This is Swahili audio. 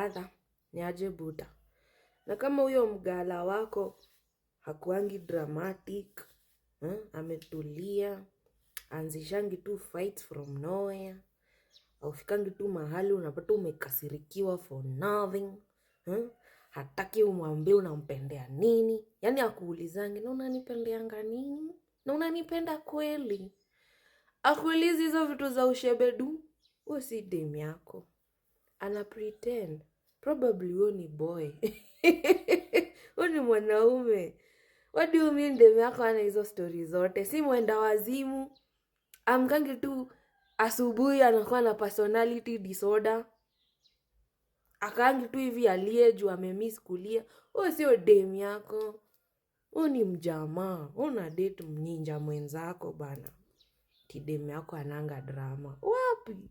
brother, ni aje buta. Na kama huyo mgala wako hakuangi dramatic, ametulia, anzishangi tu fights from nowhere, au fikangi tu mahali unapata umekasirikiwa for nothing, hataki umwambie unampendea nini, yani akuulizangi na unanipendeanga nini, na unanipenda kweli. Akuulizi hizo vitu za ushebedu. Huyo si dem yako, ana pretend. Probably huyo ni boy. Huyo ni mwanaume. What do you mean dem yako ana hizo story zote? Si mwenda wazimu. Amkangi tu asubuhi anakuwa na personality disorder. Akaangi tu hivi alie juu amemiss kulia. Huyo sio dem yako. Huyo ni mjamaa. Una date mninja mwenzako bana. Dem yako ananga drama. Wapi?